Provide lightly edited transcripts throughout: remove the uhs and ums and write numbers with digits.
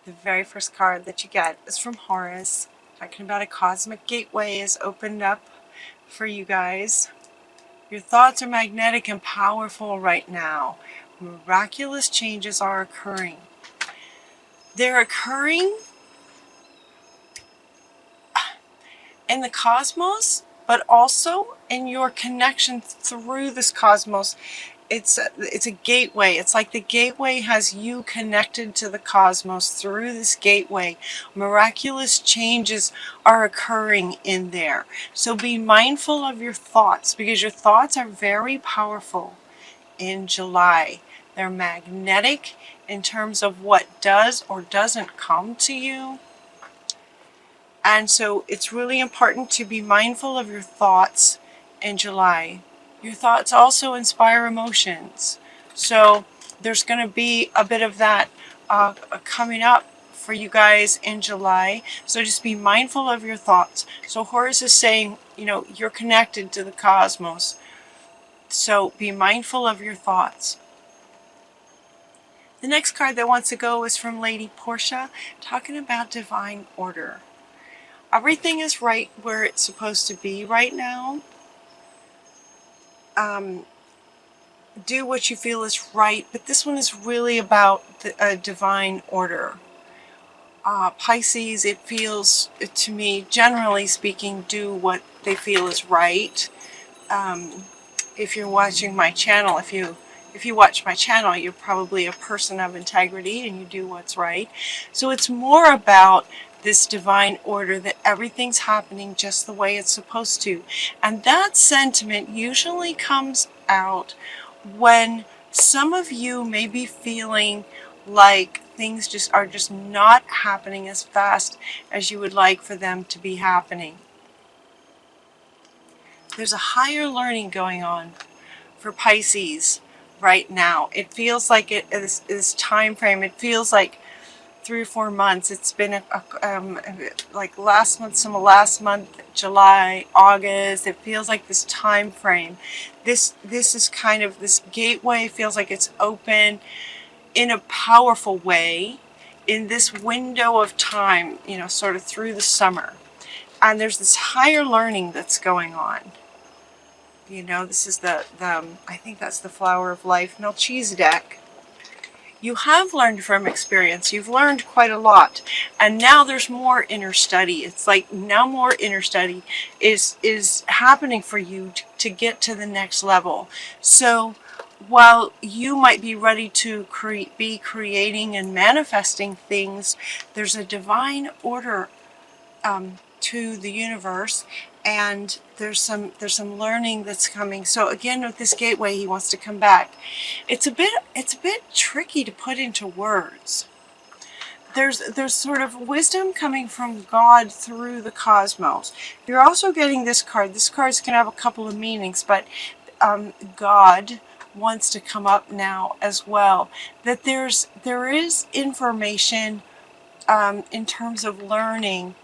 The very first card that you get is from Horus, talking about a cosmic gateway is opened up for you guys. Your thoughts are magnetic and powerful right now. Miraculous changes are occurring. They're occurring in the cosmos, but also in your connection through this cosmos. It's a gateway. It's like the gateway has you connected to the cosmos through this gateway. Miraculous changes are occurring in there. So be mindful of your thoughts, because your thoughts are very powerful in July. They're magnetic in terms of what does or doesn't come to you. And so it's really important to be mindful of your thoughts in July. Your thoughts also inspire emotions. So there's going to be a bit of that coming up for you guys in July. So just be mindful of your thoughts. So Horus is saying, you know, you're connected to the cosmos. So be mindful of your thoughts. The next card that wants to go is from Lady Portia, talking about divine order. Everything is right where it's supposed to be right now. Do what you feel is right, but this one is really about a divine order. Pisces, it feels to me, generally speaking, do what they feel is right. If you're watching my channel, if you watch my channel, you're probably a person of integrity and you do what's right. So it's more about this divine order, that everything's happening just the way it's supposed to. And that sentiment usually comes out when some of you may be feeling like things are just not happening as fast as you would like for them to be happening. There's a higher learning going on for Pisces right now. It feels like this time frame, it feels like 3 or 4 months. It's been like last month, July, August. It feels like this time frame. This is kind of, this gateway feels like it's open in a powerful way in this window of time, you know, sort of through the summer. And there's this higher learning that's going on. You know, this is the I think that's the flower of life, Melchizedek. You have learned from experience. You've learned quite a lot. And now there's more inner study. It's like now more inner study is happening for you to get to the next level. So while you might be ready to be creating and manifesting things, there's a divine order to the universe, and there's some learning that's coming. So again, with this gateway, he wants to come back. It's a bit tricky to put into words. There's sort of wisdom coming from God through the cosmos. You're also getting this card. This card's going to have a couple of meanings, but God wants to come up now as well. That there is information in terms of learning.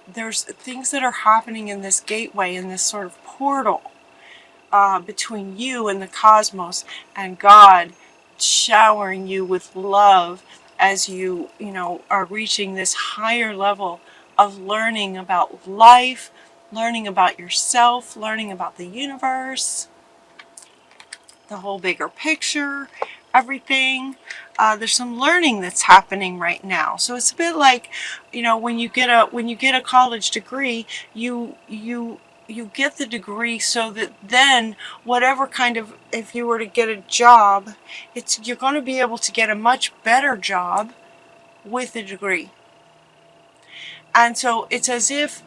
There's things that are happening in this gateway, in this sort of portal between you and the cosmos, and God showering you with love as you know, are reaching this higher level of learning about life, learning about yourself, learning about the universe, the whole bigger picture, everything. There's some learning that's happening right now. So it's a bit like, you know, when you get a college degree, you get the degree so that then whatever kind of, if you were to get a job, you're going to be able to get a much better job with the degree. And so it's as if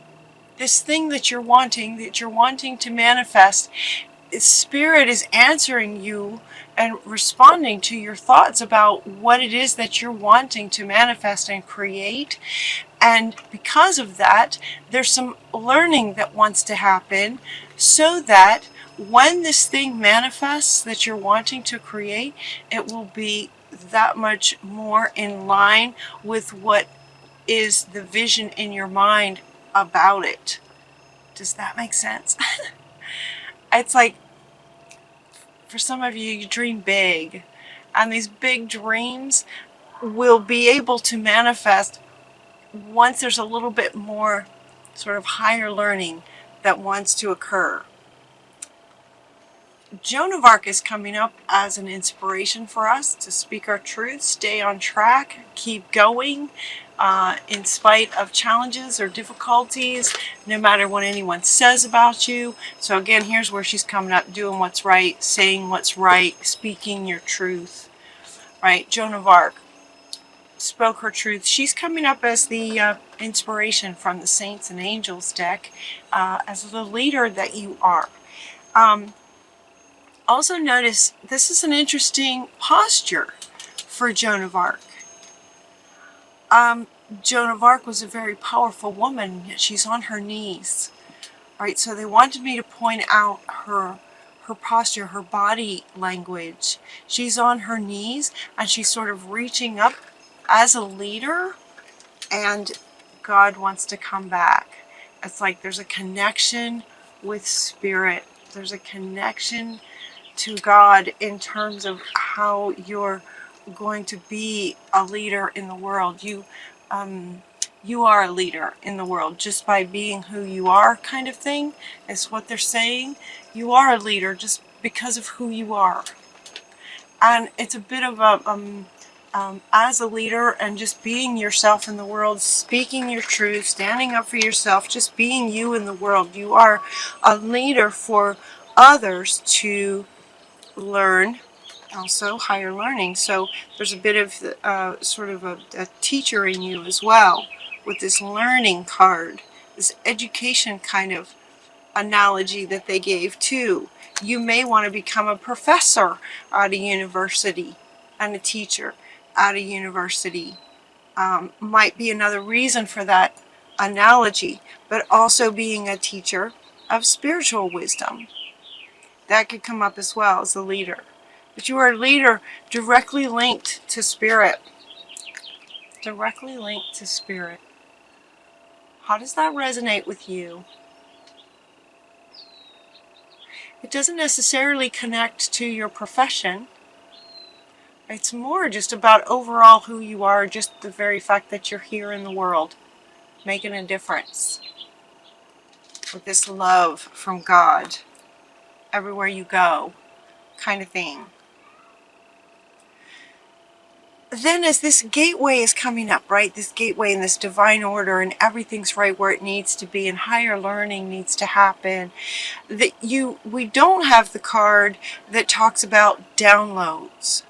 this thing that you're wanting to manifest, Spirit is answering you and responding to your thoughts about what it is that you're wanting to manifest and create. And because of that, there's some learning that wants to happen so that when this thing manifests that you're wanting to create, it will be that much more in line with what is the vision in your mind about it. Does that make sense? It's like, for some of you, you dream big, and these big dreams will be able to manifest once there's a little bit more sort of higher learning that wants to occur. Joan of Arc is coming up as an inspiration for us to speak our truth, stay on track, keep going in spite of challenges or difficulties, no matter what anyone says about you. So again, here's where she's coming up, doing what's right, saying what's right, speaking your truth, right? Joan of Arc spoke her truth. She's coming up as the inspiration from the Saints and Angels deck as the leader that you are. Also notice this is an interesting posture for Joan of Arc. Joan of Arc was a very powerful woman, yet she's on her knees. Right, so they wanted me to point out her posture, her body language. She's on her knees and she's sort of reaching up as a leader, and God wants to come back. It's like there's a connection with spirit. There's a connection to God in terms of how you're going to be a leader in the world. You are a leader in the world just by being who you are, kind of thing, is what they're saying. You are a leader just because of who you are. And it's a bit of a, as a leader and just being yourself in the world, speaking your truth, standing up for yourself, just being you in the world. You are a leader for others to learn, also higher learning. So there's a bit of sort of a teacher in you as well with this learning card, this education kind of analogy that they gave too. You may want to become a professor at a university and a teacher at a university. Might be another reason for that analogy, but also being a teacher of spiritual wisdom. That could come up as well as a leader. But you are a leader directly linked to spirit. Directly linked to spirit. How does that resonate with you? It doesn't necessarily connect to your profession. It's more just about overall who you are, just the very fact that you're here in the world, making a difference. With this love from God everywhere you go, kind of thing. Then as this gateway is coming up, right, this gateway in this divine order, and everything's right where it needs to be, and higher learning needs to happen, that we don't have the card that talks about downloads.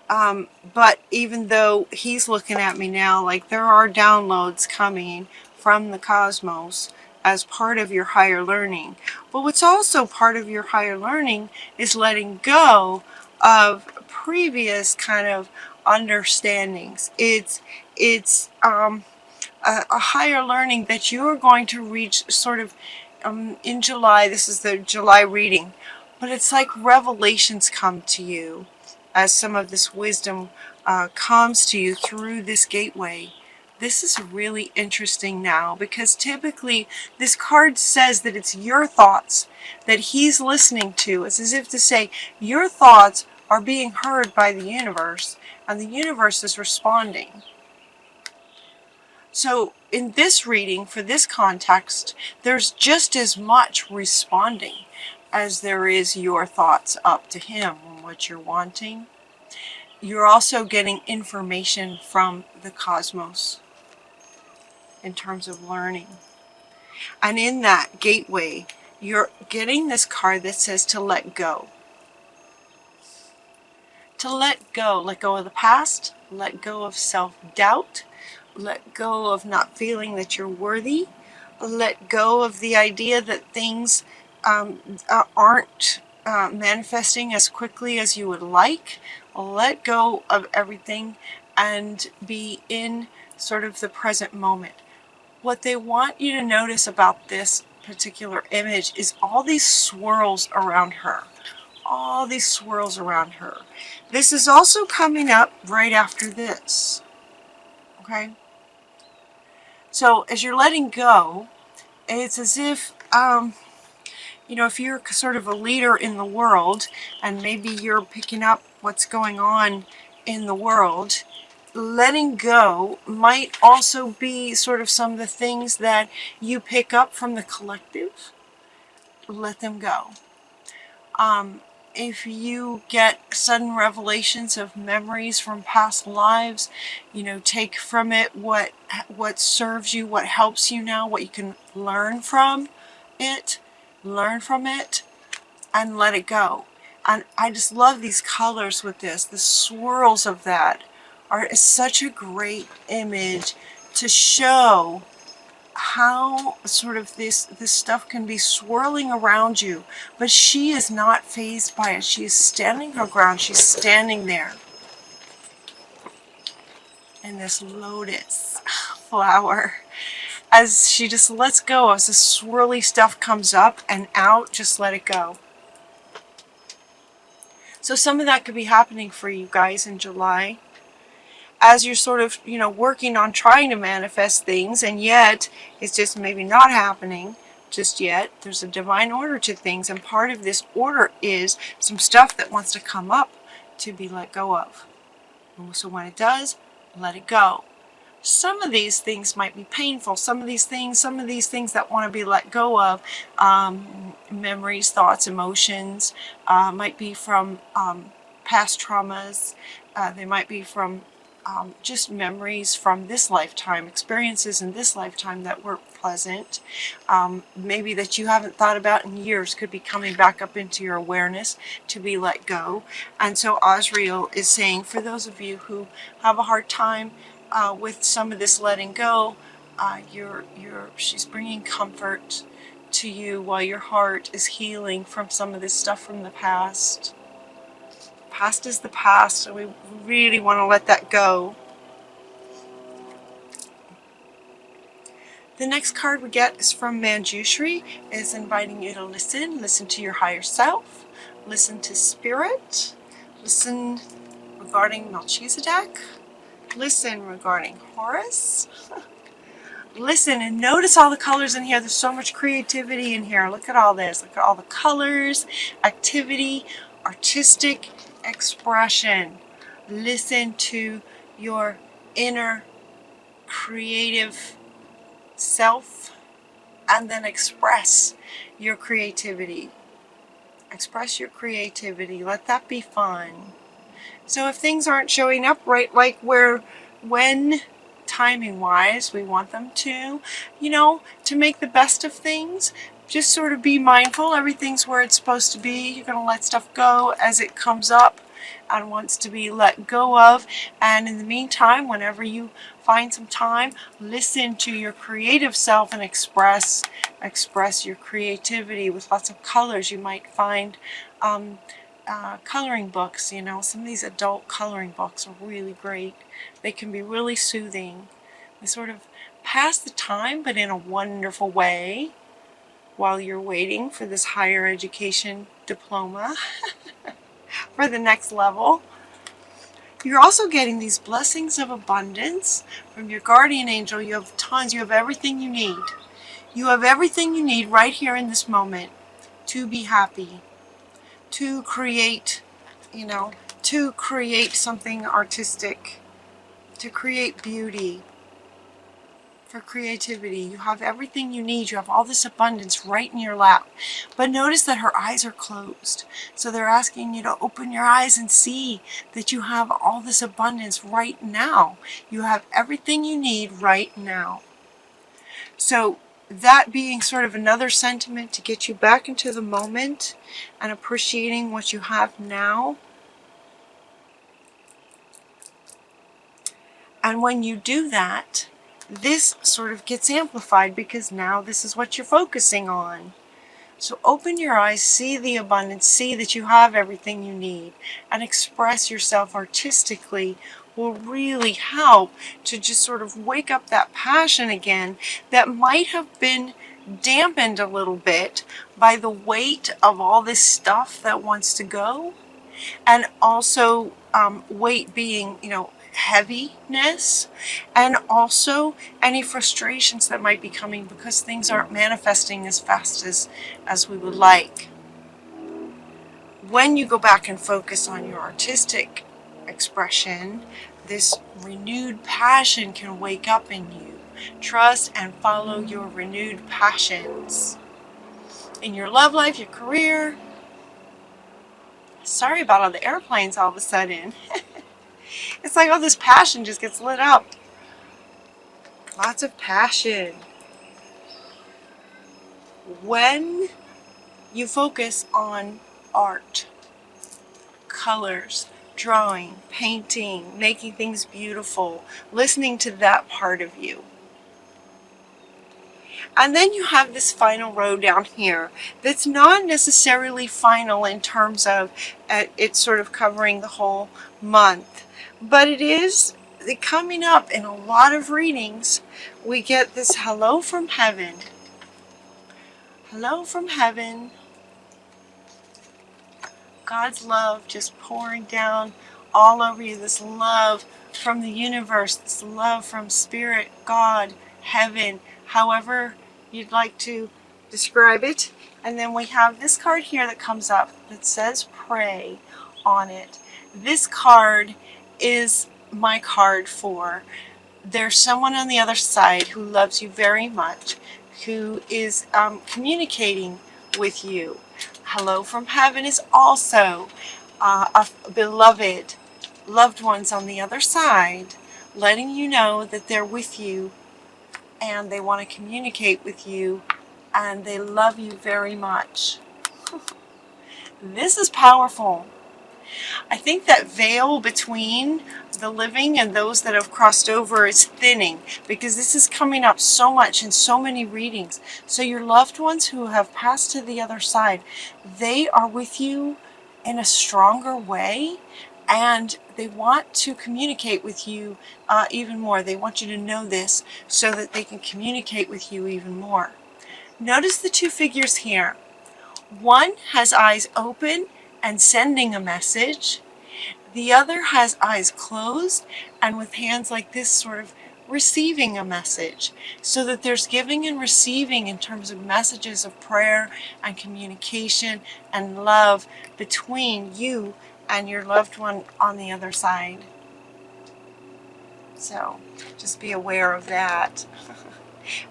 But even though he's looking at me now, like there are downloads coming from the cosmos as part of your higher learning. But what's also part of your higher learning is letting go of previous kind of understandings. It's a higher learning that you're going to reach sort of in July. This is the July reading, but it's like revelations come to you as some of this wisdom comes to you through this gateway. This is really interesting now, because typically this card says that it's your thoughts that he's listening to. It's as if to say your thoughts are being heard by the universe, and the universe is responding. So in this reading, for this context, there's just as much responding as there is your thoughts up to him on what you're wanting. You're also getting information from the cosmos in terms of learning. And in that gateway, you're getting this card that says to let go. To let go of the past, let go of self-doubt, let go of not feeling that you're worthy, let go of the idea that things aren't manifesting as quickly as you would like. Let go of everything and be in sort of the present moment. What they want you to notice about this particular image is all these swirls around her. All these swirls around her. This is also coming up right after this. Okay? So as you're letting go, it's as if, you know, if you're sort of a leader in the world, and maybe you're picking up what's going on in the world, letting go might also be sort of some of the things that you pick up from the collective. Let them go. If you get sudden revelations of memories from past lives, take from it what serves you, what helps you now, what you can learn from it, and let it go. And I just love these colors with this. The swirls of that is such a great image to show how sort of this stuff can be swirling around you, but she is not fazed by it. She is standing her ground. She's standing there in this lotus flower as she just lets go. As the swirly stuff comes up and out, just let it go. So some of that could be happening for you guys in July, as you're sort of, working on trying to manifest things, and yet it's just maybe not happening just yet. There's a divine order to things, and part of this order is some stuff that wants to come up to be let go of. And so when it does, let it go. Some of these things might be painful. Some of these things that want to be let go of, memories, thoughts, emotions, might be from past traumas. They might be from just memories from this lifetime, experiences in this lifetime that weren't pleasant, maybe that you haven't thought about in years, could be coming back up into your awareness to be let go. And so Asriel is saying, for those of you who have a hard time with some of this letting go, she's bringing comfort to you while your heart is healing from some of this stuff from the past. Past is the past, and we really want to let that go. The next card we get is from Manjushri, is inviting you to listen to your higher self, listen to spirit, listen regarding Melchizedek, listen regarding Horus. Listen and notice all the colors in here. There's so much creativity in here. Look at all this. Look at all the colors, activity, artistic expression. Listen to your inner creative self, and then express your creativity. Express your creativity. Let that be fun. So if things aren't showing up right, like when timing wise we want them to make the best of things, just sort of be mindful. Everything's where it's supposed to be. You're going to let stuff go as it comes up and wants to be let go of. And in the meantime, whenever you find some time, listen to your creative self and express your creativity with lots of colors. You might find coloring books. Some of these adult coloring books are really great. They can be really soothing. They sort of pass the time, but in a wonderful way, while you're waiting for this higher education diploma for the next level. You're also getting these blessings of abundance from your guardian angel. You have tons. You have everything you need. You have everything you need right here in this moment to be happy, to create, to create something artistic, to create beauty. For creativity, you have everything you need. You have all this abundance right in your lap. But notice that her eyes are closed. So they're asking you to open your eyes and see that you have all this abundance right now. You have everything you need right now. So that being sort of another sentiment to get you back into the moment and appreciating what you have now. And when you do that, this sort of gets amplified because now this is what you're focusing on. So open your eyes, see the abundance, see that you have everything you need, and express yourself artistically will really help to just sort of wake up that passion again that might have been dampened a little bit by the weight of all this stuff that wants to go, and also weight being, heaviness, and also any frustrations that might be coming because things aren't manifesting as fast as we would like. When you go back and focus on your artistic expression, this renewed passion can wake up in you. Trust and follow your renewed passions. In your love life, your career. Sorry about all the airplanes all of a sudden. It's like all this passion just gets lit up. Lots of passion. When you focus on art, colors, drawing, painting, making things beautiful, listening to that part of you. And then you have this final row down here that's not necessarily final in terms of it's sort of covering the whole month, but it is coming up in a lot of readings. We get this hello from heaven. Hello from heaven. God's love just pouring down all over you. This love from the universe, this love from Spirit, God, heaven, however you'd like to describe it. And then we have this card here that comes up that says pray on it. This card is my card for there's someone on the other side who loves you very much, who is communicating with you. Hello from heaven is also a beloved, loved ones on the other side, letting you know that they're with you and they want to communicate with you and they love you very much. This is powerful. I think that veil between the living and those that have crossed over is thinning, because this is coming up so much in so many readings. So your loved ones who have passed to the other side, they are with you in a stronger way, and they want to communicate with you even more. They want you to know this so that they can communicate with you even more. Notice the two figures here. One has eyes open and sending a message. The other has eyes closed and with hands like this, sort of receiving a message. So that there's giving and receiving in terms of messages of prayer and communication and love between you and your loved one on the other side. So just be aware of that.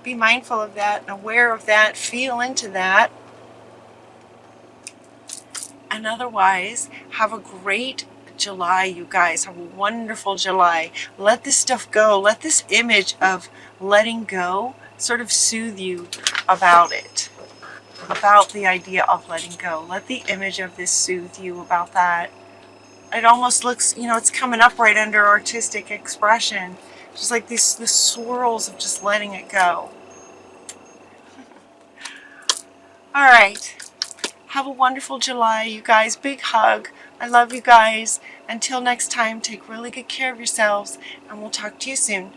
Be mindful of that and aware of that. Feel into that. And otherwise, have a great July, you guys. Have a wonderful July. Let this stuff go. Let this image of letting go sort of soothe you about it. About the idea of letting go. Let the image of this soothe you about that. It almost looks, you know, it's coming up right under artistic expression. Just like these swirls of just letting it go. All right. Have a wonderful July, you guys. Big hug. I love you guys. Until next time, take really good care of yourselves, and we'll talk to you soon.